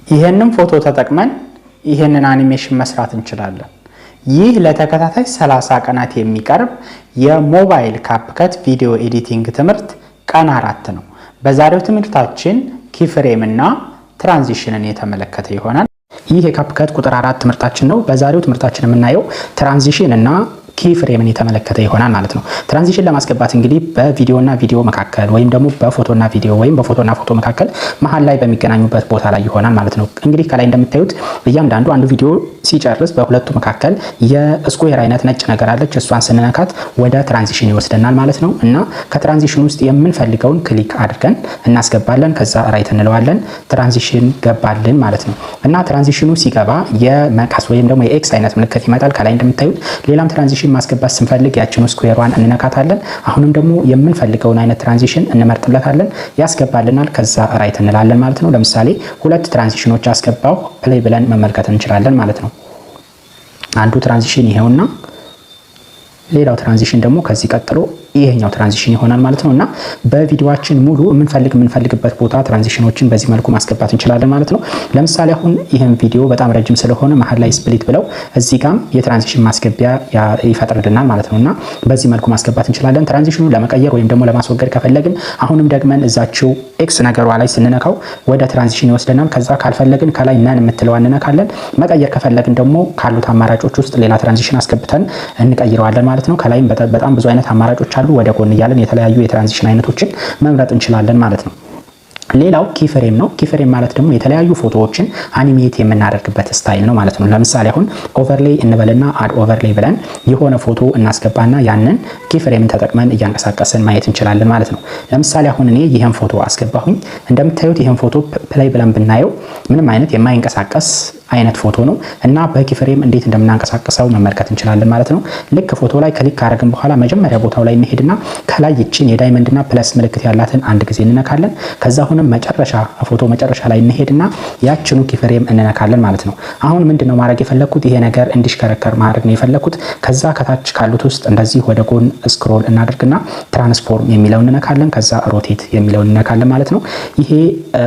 ይሄንን ፎቶ ተጠቅመን ይሄንን አኒሜሽን መስራት እንችላለን። ይህ ለተከታታይ 30 ቀናት የሚቀርብ የሞባይል ካፕከት ቪዲዮ ኤዲቲንግ ትምህርት ቀን 4 ነው። በዛሬው ትምህርታችን ኪፍሬም እና ትራንዚሽንን የተመለከተ ይሆናል። ይህ የካፕከት ቁጥር 4 ትምህርታችን ነው። በዛሬው ትምህርታችን የምናየው ትራንዚሽን እና ኪፍሬምን የተመለከተ ይሆናል ማለት ነው። ትራንዚሽን ለማስገባት እንግዲህ በቪዲዮና ቪዲዮ መካከል ወይም ደግሞ በፎቶና ቪዲዮ ወይም በፎቶና ፎቶ መካከል መሃል ላይ በሚገናኙበት ቦታ ላይ ይሆናል ማለት ነው። እንግዲህ ከላይ እንደምታዩት እያንዳንዱ አንዱ ቪዲዮ ሲጨርስ በሁለቱ መካከል የስኩዌር አይነት ነጭ ነገር አለች። እሷን ስንነካት ወደ ትራንዚሽን ይወስደናል ማለት ነው። እና ከትራንዚሽን ውስጥ የምንፈልገውን ክሊክ አድርገን እናስገባለን። ከዛ ራይት እንለዋለን። ትራንዚሽን ገባልን ማለት ነው። እና ትራንዚሽኑ ሲገባ የመቀስ ወይም ደግሞ የኤክስ አይነት ምልክት ይመጣል ከላይ እንደምታዩት። ሌላም ትራንዚሽን ማስገባት ስንፈልግ ያችኑ ስኩዌሯን እንነካታለን። አሁንም ደግሞ የምንፈልገውን አይነት ትራንዚሽን እንመርጥለታለን፣ ያስገባልናል። ከዛ ራይት እንላለን ማለት ነው። ለምሳሌ ሁለት ትራንዚሽኖች አስገባው ፕሌይ ብለን መመልከት እንችላለን ማለት ነው። አንዱ ትራንዚሽን ይሄውና ሌላው ትራንዚሽን ደግሞ ከዚህ ቀጥሎ ይሄኛው ትራንዚሽን ይሆናል ማለት ነው። እና በቪዲዮአችን ሙሉ የምንፈልግበት ቦታ ትራንዚሽኖችን በዚህ መልኩ ማስገባት እንችላለን ማለት ነው። ለምሳሌ አሁን ይሄን ቪዲዮ በጣም ረጅም ስለሆነ መሃል ላይ ስፕሊት ብለው እዚህ ጋም የትራንዚሽን ማስገቢያ ይፈጥርልናል ማለት ነው። እና በዚህ መልኩ ማስገባት እንችላለን። ትራንዚሽኑን ለመቀየር ወይም ደግሞ ለማስወገድ ከፈለግን አሁንም ደግመን እዛችው ኤክስ ነገሯ ላይ ስንነካው ወደ ትራንዚሽን ይወስደናል። ከዛ ካልፈለግን ከላይ ነን የምትለዋ እንነካለን። መቀየር ከፈለግን ደግሞ ካሉት አማራጮች ውስጥ ሌላ ትራንዚሽን አስገብተን እንቀይረዋለን ማለት ነው። ከላይም በጣም ብዙ አይነት አማራጮች አሉ። ወደ ጎን እያለን የተለያዩ የትራንዚሽን አይነቶችን መምረጥ እንችላለን ማለት ነው። ሌላው ኪፍሬም ነው። ኪፍሬም ማለት ደግሞ የተለያዩ ፎቶዎችን አኒሜት የምናደርግበት ስታይል ነው ማለት ነው። ለምሳሌ አሁን ኦቨርሌይ እንበልና አድ ኦቨርሌይ ብለን የሆነ ፎቶ እናስገባና ያንን ኪፍሬምን ተጠቅመን እያንቀሳቀስን ማየት እንችላለን ማለት ነው። ለምሳሌ አሁን እኔ ይሄን ፎቶ አስገባሁኝ። እንደምታዩት ይሄን ፎቶ ፕሌይ ብለን ብናየው ምንም አይነት የማይንቀሳቀስ አይነት ፎቶ ነው እና በኪፍሬም እንዴት እንደምናንቀሳቀሰው መመልከት እንችላለን ማለት ነው። ልክ ፎቶ ላይ ክሊክ ካደረግን በኋላ መጀመሪያ ቦታው ላይ እንሄድና ከላይ ይችን የዳይመንድና ፕለስ ምልክት ያላትን አንድ ጊዜ እንነካለን። ከዛ አሁንም ፎቶ መጨረሻ ላይ እንሄድና ያችኑ ኪፍሬም እንነካለን ማለት ነው። አሁን ምንድነው ማድረግ የፈለኩት ይሄ ነገር እንዲሽከረከር ማድረግ ነው የፈለኩት። ከዛ ከታች ካሉት ውስጥ እንደዚህ ወደ ጎን ስክሮል እናደርግና ትራንስፎርም የሚለውን እንነካለን። ከዛ ሮቴት የሚለውን እንነካለን ማለት ነው። ይሄ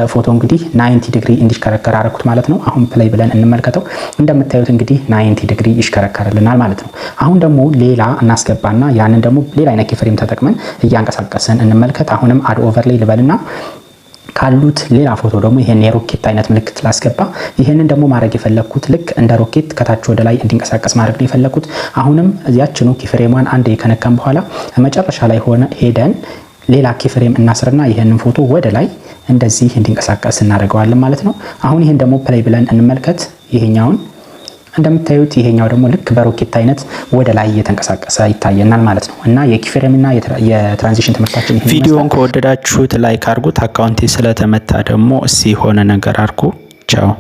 ፎቶ እንግዲህ 90 ዲግሪ እንዲሽከረከር አደረኩት ማለት ነው። አሁን ፕሌይ ብለን እንመልከተው። እንደምታዩት እንግዲህ 90 ዲግሪ ይሽከረከርልናል ማለት ነው። አሁን ደግሞ ሌላ እናስገባና ያንን ደግሞ ሌላ አይነት ኪፍሬም ተጠቅመን እያንቀሳቀስን እንመልከት። አሁንም አድ ኦቨርሌይ ልበልና ካሉት ሌላ ፎቶ ደግሞ ይሄን የሮኬት አይነት ምልክት ላስገባ። ይሄንን ደግሞ ማድረግ የፈለኩት ልክ እንደ ሮኬት ከታች ወደ ላይ እንዲንቀሳቀስ ማድረግ ነው የፈለኩት። አሁንም እዚያችኑ ኪፍሬሟን አንዴ ከነካን በኋላ መጨረሻ ላይ ሄደን ሌላ ኪፍሬም እናስርና ይሄንን ፎቶ ወደ ላይ እንደዚህ እንዲንቀሳቀስ እናደርገዋለን ማለት ነው። አሁን ይሄን ደግሞ ፕሌይ ብለን እንመልከት። ይሄኛውን እንደምታዩት ይሄኛው ደግሞ ልክ በሮኬት አይነት ወደ ላይ እየተንቀሳቀሰ ይታየናል ማለት ነው። እና የኪፍሬም እና የትራንዚሽን ትምህርታችን ይሄን ቪዲዮን ከወደዳችሁት ላይክ አድርጉት። አካውንቴ ስለተመታ ደግሞ እስኪ ሆነ ነገር አድርጉ። ቻው